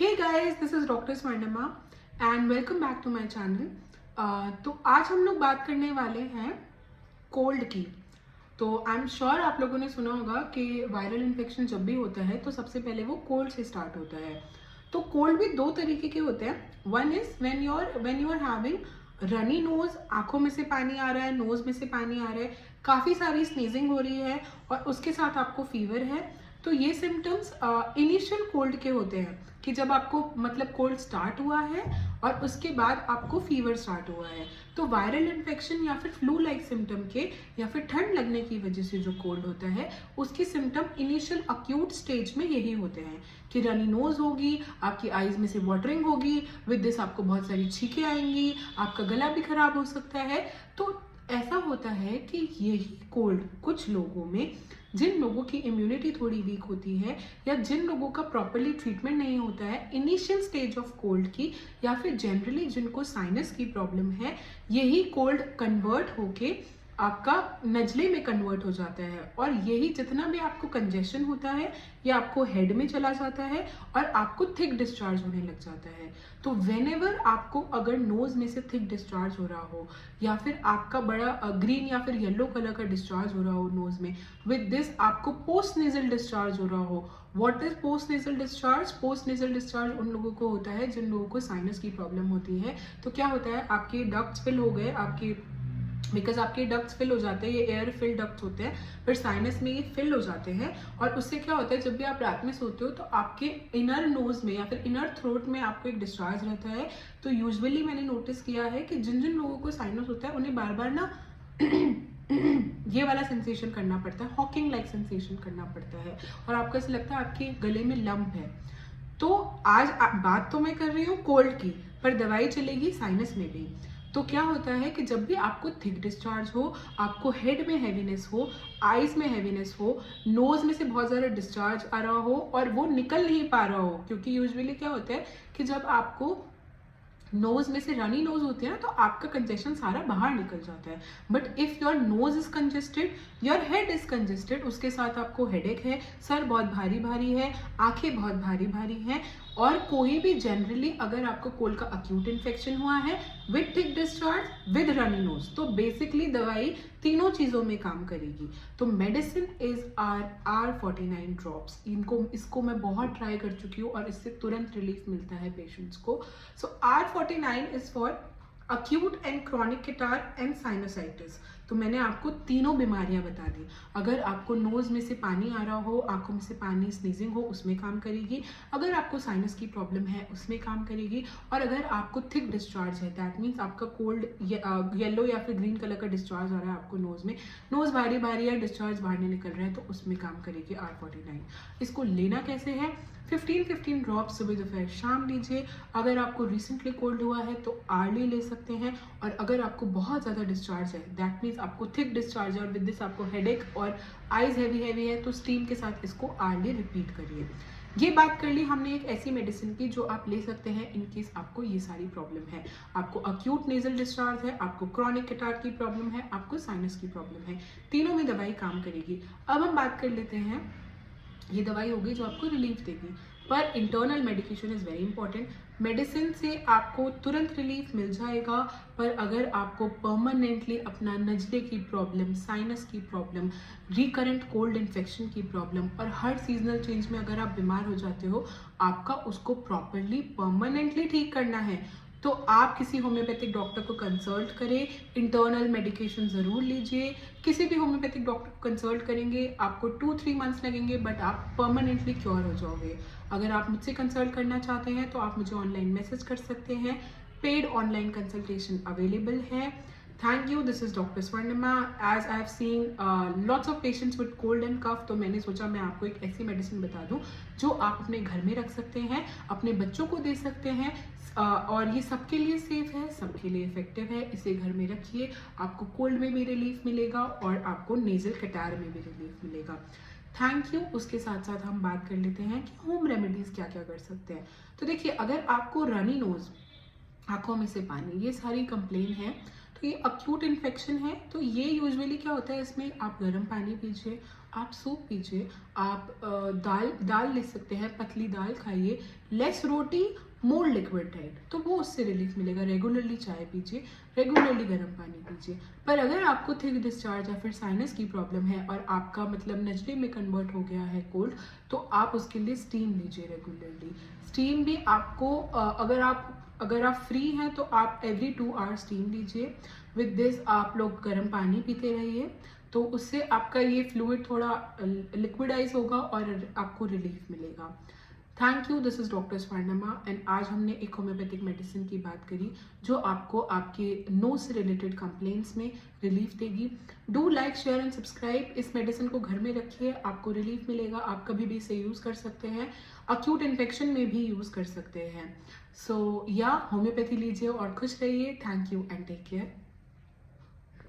Hey guys, this is doctor Swarnima and welcome back to my channel. तो आज हम लोग बात करने वाले हैं कोल्ड की। तो आई एम श्योर आप लोगों ने सुना होगा कि वायरल इन्फेक्शन जब भी होता है तो सबसे पहले वो कोल्ड से स्टार्ट होता है। तो कोल्ड भी दो तरीके के होते हैं। One is when you are having runny nose, आंखों में से पानी आ रहा है, नोज में से पानी आ रहा है, काफ़ी सारी स्नीजिंग हो रही है और उसके साथ आपको फीवर है। तो ये सिम्टम्स इनिशियल कोल्ड के होते हैं कि जब आपको मतलब कोल्ड स्टार्ट हुआ है और उसके बाद आपको फीवर स्टार्ट हुआ है। तो वायरल इन्फेक्शन या फिर फ्लू लाइक सिम्टम के या फिर ठंड लगने की वजह से जो कोल्ड होता है उसकी सिम्टम इनिशियल अक्यूट स्टेज में यही होते हैं कि रनी नोज होगी, आपकी आईज में से वाटरिंग होगी, विद दिस आपको बहुत सारी छींकें आएंगी, आपका गला भी खराब हो सकता है। तो ऐसा होता है कि यही कोल्ड कुछ लोगों में, जिन लोगों की इम्यूनिटी थोड़ी वीक होती है या जिन लोगों का प्रॉपरली ट्रीटमेंट नहीं होता है इनिशियल स्टेज ऑफ कोल्ड की, या फिर जनरली जिनको साइनस की प्रॉब्लम है, यही कोल्ड कन्वर्ट होके आपका नजले में कन्वर्ट हो जाता है और यही जितना भी आपको कंजेशन होता है ये आपको हेड में चला जाता है और आपको थिक डिस्चार्ज होने लग जाता है। तो वेनेवर आपको अगर नोज में से थिक डिस्चार्ज हो रहा हो या फिर आपका बड़ा ग्रीन या फिर येलो कलर का डिस्चार्ज हो रहा हो नोज में, विद दिस आपको पोस्ट नेजल डिस्चार्ज हो रहा हो। What is post nasal discharge? Post nasal discharge उन लोगों को होता है जिन लोगों को साइनस की प्रॉब्लम होती है। तो क्या होता है, आपके डक्ट्स फिल हो गए, आपके बिकॉज आपके डक्ट्स फिल हो जाते हैं, ये एयर फिल डक्ट्स होते हैं, फिर साइनस में ये फिल हो जाते हैं और उससे क्या होता है जब भी आप रात में सोते हो तो आपके इनर नोज में या फिर इनर थ्रोट में आपको एक डिस्चार्ज रहता है। तो यूजुअली मैंने नोटिस किया है कि जिन जिन लोगों को साइनस होता है उन्हें बार बार ना ये वाला सेंसेशन करना पड़ता है, हॉकिंग लाइक सेंसेशन करना पड़ता है और आपको ऐसा लगता है आपके गले में लंप है। तो आज बात तो मैं कर रही हूँ कोल्ड की, पर दवाई चलेगी साइनस में भी। तो क्या होता है कि जब भी आपको थिक डिस्चार्ज हो, आपको हेड में हैवीनेस हो, आईज में हैवीनेस हो, नोज में से बहुत ज़्यादा डिस्चार्ज आ रहा हो और वो निकल नहीं पा रहा हो, क्योंकि यूजुअली क्या होता है कि जब आपको नोज में से रनी नोज होती है ना तो आपका कंजेशन सारा बाहर निकल जाता है। But if your nose is congested, your head is congested, उसके साथ आपको हेडेक है, सर बहुत भारी भारी है, आंखें बहुत भारी भारी हैं, और कोई भी जनरली अगर आपको कोल्ड का अक्यूट इन्फेक्शन हुआ है with thick discharge with runny nose, तो बेसिकली दवाई तीनों चीज़ों में काम करेगी। तो मेडिसिन इज R49 ड्रॉप्स। इसको मैं बहुत ट्राई कर चुकी हूँ और इससे तुरंत रिलीफ मिलता है पेशेंट्स को। So R49 is for acute and chronic catarrh and sinusitis. तो मैंने आपको तीनों बीमारियां बता दी। अगर आपको नोज में से पानी आ रहा हो, आंखों में से पानी, स्नीजिंग हो, उसमें काम करेगी। अगर आपको साइनस की प्रॉब्लम है उसमें काम करेगी। और अगर आपको थिक डिस्चार्ज है, दैट मीन्स आपका कोल्ड येलो या फिर ग्रीन कलर का डिस्चार्ज आ रहा है आपको नोज में, नोज भारी भारी है, डिस्चार्ज बाहर नहीं निकल रहा है, तो उसमें काम करेगी R49। इसको लेना कैसे है? 15-15 ड्रॉप्स सुबह दोपहर शाम लीजिए। अगर आपको रिसेंटली कोल्ड हुआ है तो आर्ली ले सकते हैं, और अगर आपको बहुत ज़्यादा डिस्चार्ज है, दैट मीन्स आपको थिक डिस्चार्ज है और विद दिस आपको हेडेक और आइज हैवी है, तो स्टीम के साथ इसको आर्ली रिपीट करिए। ये बात कर ली हमने एक ऐसी मेडिसिन की जो आप ले सकते हैं इन केस आपको ये सारी प्रॉब्लम है। आपको अक्यूट नेजल डिस्चार्ज है, आपको क्रॉनिक कैटार की प्रॉब्लम है, आपको साइनस की प्रॉब्लम है, तीनों में दवाई काम करेगी। अब हम बात कर लेते हैं, ये दवाई होगी जो आपको रिलीफ देगी, पर internal medication is very important. Medicine से आपको तुरंत रिलीफ मिल जाएगा, पर अगर आपको परमानेंटली अपना नजले की प्रॉब्लम, साइनस की प्रॉब्लम, रिकरेंट कोल्ड इन्फेक्शन की प्रॉब्लम और हर सीजनल चेंज में अगर आप बीमार हो जाते हो, आपका उसको प्रॉपरली परमानेंटली ठीक करना है, तो आप किसी होम्योपैथिक डॉक्टर को कंसल्ट करें। इंटरनल मेडिकेशन ज़रूर लीजिए। किसी भी होम्योपैथिक डॉक्टर को कंसल्ट करेंगे आपको 2-3 मंथ्स लगेंगे, बट आप परमानेंटली क्योर हो जाओगे। अगर आप मुझसे कंसल्ट करना चाहते हैं तो आप मुझे ऑनलाइन मैसेज कर सकते हैं। पेड ऑनलाइन कंसल्टेशन अवेलेबल है। Thank you. This is doctor Swarnima. As I have seen lots of patients with cold and cough, तो मैंने सोचा मैं आपको एक ऐसी मेडिसिन बता दूं जो आप अपने घर में रख सकते हैं, अपने बच्चों को दे सकते हैं, और ये सबके लिए सेफ है, सबके लिए इफेक्टिव है। इसे घर में रखिए, आपको कोल्ड में भी रिलीफ मिलेगा और आपको नेजल कैटार में भी रिलीफ मिलेगा। Thank you. उसके साथ साथ हम बात कर लेते हैं कि होम रेमेडीज़ क्या क्या कर सकते हैं। तो देखिए, अगर आपको रनी नोज, आंखों में से पानी, ये सारी कंप्लेन है, तो ये अक्यूट इन्फेक्शन है। तो ये यूजुअली क्या होता है, इसमें आप गर्म पानी पीजिए, आप सूप पीजिए, आप दाल ले सकते हैं, पतली दाल खाइए, लेस रोटी, मोर लिक्विड डाइट, तो वो उससे रिलीफ मिलेगा। रेगुलरली चाय पीजिए, रेगुलरली गर्म पानी पीजिए। पर अगर आपको थिक डिस्चार्ज या फिर साइनस की प्रॉब्लम है और आपका मतलब नजले में कन्वर्ट हो गया है कोल्ड, तो आप उसके लिए स्टीम लीजिए रेगुलरली। स्टीम भी आपको अगर आप फ्री हैं तो आप एवरी 2 आवर्स स्टीम लीजिए। विद दिस आप लोग गर्म पानी पीते रहिए, तो उससे आपका ये फ्लूइड थोड़ा लिक्विडाइज होगा और आपको रिलीफ मिलेगा। Thank you, this is doctor Swarnima and आज हमने एक होम्योपैथिक मेडिसिन की बात करी जो आपको आपके नोज से रिलेटेड कंप्लेंट्स में रिलीफ देगी। Do like, share and subscribe. इस मेडिसिन को घर में रखिए, आपको रिलीफ मिलेगा। आप कभी भी इसे यूज़ कर सकते हैं, अक्यूट इन्फेक्शन में भी यूज़ कर सकते हैं। सो या होम्योपैथी लीजिए और खुश रहिए। Thank you and take care.